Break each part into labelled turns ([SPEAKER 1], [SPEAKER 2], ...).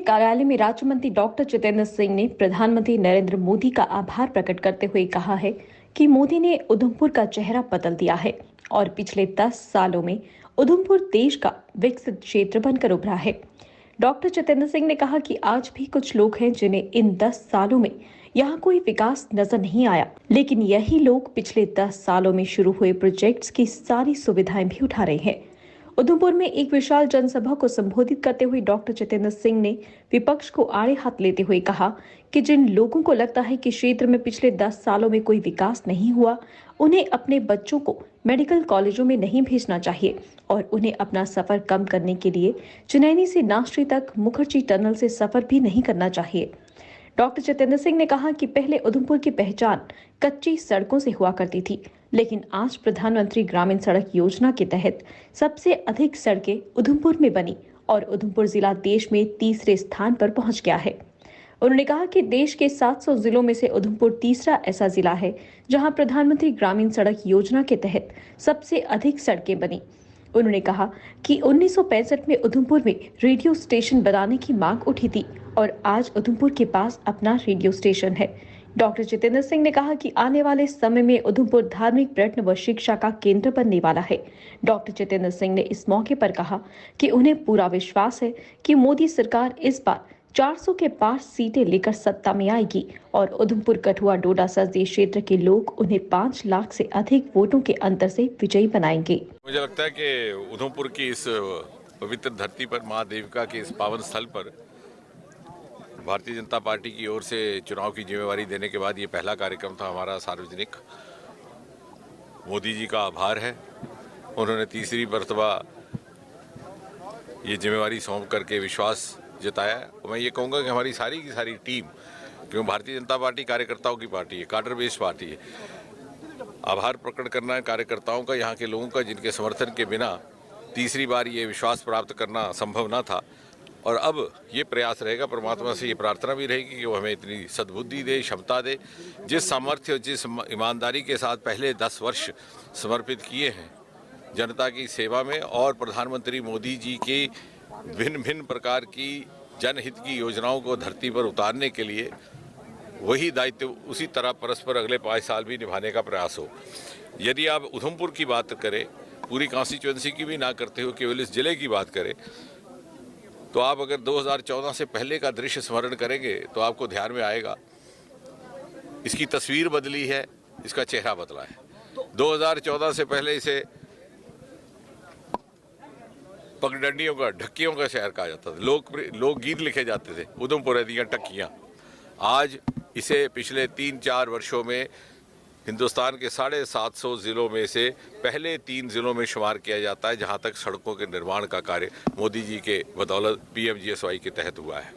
[SPEAKER 1] कार्यालय में राज्य मंत्री डॉक्टर जितेंद्र सिंह ने प्रधानमंत्री नरेंद्र मोदी का आभार प्रकट करते हुए कहा है कि मोदी ने उधमपुर का चेहरा बदल दिया है और पिछले 10 सालों में उधमपुर देश का विकसित क्षेत्र बनकर उभरा है। डॉक्टर जितेंद्र सिंह ने कहा कि आज भी कुछ लोग हैं जिन्हें इन 10 सालों में यहाँ कोई विकास नजर नहीं आया, लेकिन यही लोग पिछले 10 सालों में शुरू हुए प्रोजेक्ट्स की सारी सुविधाएं भी उठा रहे हैं। उधमपुर में एक विशाल जनसभा को संबोधित करते हुए डॉक्टर जितेंद्र सिंह ने विपक्ष को आड़े हाथ लेते हुए कहा कि जिन लोगों को लगता है कि क्षेत्र में पिछले 10 सालों में कोई विकास नहीं हुआ, उन्हें अपने बच्चों को मेडिकल कॉलेजों में नहीं भेजना चाहिए और उन्हें अपना सफर कम करने के लिए चुनैनी से नास्ट्री तक मुखर्जी टनल से सफर भी नहीं करना चाहिए। डॉक्टर जितेंद्र सिंह ने कहा कि पहले उधमपुर की पहचान कच्ची सड़कों से हुआ करती थी, लेकिन आज प्रधानमंत्री ग्रामीण सड़क योजना के तहत सबसे अधिक सड़कें उधमपुर में बनी और उधमपुर जिला देश में तीसरे स्थान पर पहुंच गया है। उन्होंने कहा कि देश के 700 जिलों में से उधमपुर तीसरा ऐसा जिला है जहां प्रधानमंत्री ग्रामीण सड़क योजना के तहत सबसे अधिक सड़कें बनी। उन्होंने कहा कि 1965 में उधमपुर में रेडियो स्टेशन बनाने की मांग उठी थी और आज उधमपुर के पास अपना रेडियो स्टेशन है। डॉक्टर जितेंद्र सिंह ने कहा कि आने वाले समय में उधमपुर धार्मिक पर्यटन व शिक्षा का केंद्र बनने वाला है। डॉक्टर जितेंद्र सिंह ने इस मौके पर कहा कि उन्हें पूरा विश्वास है कि मोदी सरकार इस बार 400 के पार सीटें लेकर सत्ता में आएगी और उधमपुर कठुआ डोडा संसदीय क्षेत्र के लोग उन्हें 5 लाख से अधिक वोटों के अंतर से विजयी बनाएंगे।
[SPEAKER 2] मुझे लगता है कि उधमपुर की इस पवित्र धरती पर मां देविका के इस पावन स्थल पर भारतीय जनता पार्टी की ओर से चुनाव की जिम्मेवारी देने के बाद ये पहला कार्यक्रम था हमारा सार्वजनिक। मोदी जी का आभार है, उन्होंने तीसरी मर्तबा ये जिम्मेवारी सौंप करके विश्वास जताया। मैं ये कहूँगा कि हमारी सारी की सारी टीम, क्योंकि भारतीय जनता पार्टी कार्यकर्ताओं की पार्टी है, काडर बेस्ड पार्टी है। आभार प्रकट करना है कार्यकर्ताओं का, यहाँ के लोगों का, जिनके समर्थन के बिना तीसरी बार ये विश्वास प्राप्त करना संभव न था। और अब ये प्रयास रहेगा, परमात्मा से ये प्रार्थना भी रहेगी कि वो हमें इतनी सद्बुद्धि दे, क्षमता दे, जिस सामर्थ्य और जिस ईमानदारी के साथ पहले 10 वर्ष समर्पित किए हैं जनता की सेवा में और प्रधानमंत्री मोदी जी की भिन्न भिन्न प्रकार की जनहित की योजनाओं को धरती पर उतारने के लिए वही दायित्व उसी तरह परस्पर अगले 5 साल भी निभाने का प्रयास हो। यदि आप उधमपुर की बात करें, पूरी कॉन्स्टिट्यूएंसी की भी ना करते हो, केवल इस जिले की बात करें, तो आप अगर 2014 से पहले का दृश्य स्मरण करेंगे तो आपको ध्यान में आएगा इसकी तस्वीर बदली है, इसका चेहरा बदला है। 2014 से पहले इसे पगडंडियों का, ढक्कियों का शहर कहा जाता था, लोक गीत लिखे जाते थे, उधमपुर दियां टक्कियां। आज इसे पिछले 3-4 वर्षों में हिंदुस्तान के 750 जिलों में से पहले 3 जिलों में शुमार किया जाता है जहां तक सड़कों के निर्माण का कार्य मोदी जी के बदौलत PMGSY के तहत हुआ है।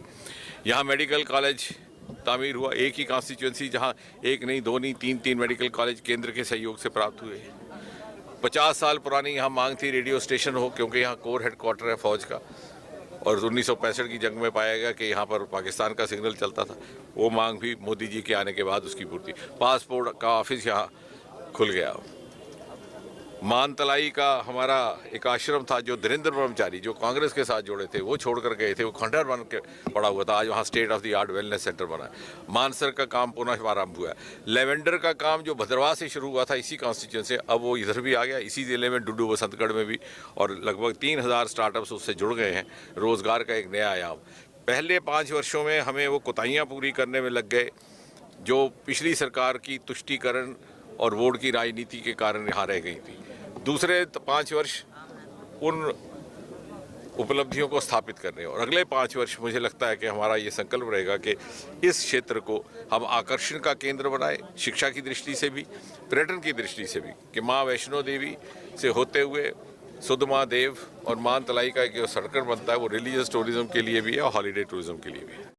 [SPEAKER 2] यहां मेडिकल कॉलेज तामीर हुआ, एक ही कॉन्स्टिट्यूएंसी जहां एक नहीं, 2 नहीं, 3 मेडिकल कॉलेज केंद्र के सहयोग से प्राप्त हुए हैं। 50 साल पुरानी यहाँ मांग थी रेडियो स्टेशन हो, क्योंकि यहाँ कोर हेडक्वार्टर है फौज का, और 1965 की जंग में पाया गया कि यहाँ पर पाकिस्तान का सिग्नल चलता था। वो मांग भी मोदी जी के आने के बाद उसकी पूर्ति। पासपोर्ट का ऑफिस यहाँ खुल गया। मानतलाई का हमारा एक आश्रम था जो धीरेन्द्र ब्रह्मचारी, जो कांग्रेस के साथ जुड़े थे, वो छोड़कर गए थे, वो खंडहर बन के पड़ा हुआ था, आज वहाँ state of the art wellness centre बना है। मानसर का काम पुनः आरंभ हुआ है। लेवेंडर का काम जो भद्रवाह से शुरू हुआ था इसी कॉन्स्टिट्यूएंसी से, अब वो इधर भी आ गया, इसी जिले में डुडू बसंतगढ़ में भी, और लगभग 3000 स्टार्टअप्स उससे जुड़ गए हैं। रोजगार का एक नया आयाम। पहले 5 वर्षों में हमें वो कोताहियाँ पूरी करने में लग गए जो पिछली सरकार की तुष्टीकरण और वोट की राजनीति के कारण यहाँ रह गई थी। दूसरे 5 वर्ष उन उपलब्धियों को स्थापित करने, और अगले 5 वर्ष मुझे लगता है कि हमारा ये संकल्प रहेगा कि इस क्षेत्र को हम आकर्षण का केंद्र बनाए, शिक्षा की दृष्टि से भी, पर्यटन की दृष्टि से भी, कि माँ वैष्णो देवी से होते हुए सुधमा देव और मानतलाई का एक जो सर्कल बनता है वो रिलीजियस टूरिज्म के लिए भी है और हॉलीडे टूरिज्म के लिए भी है।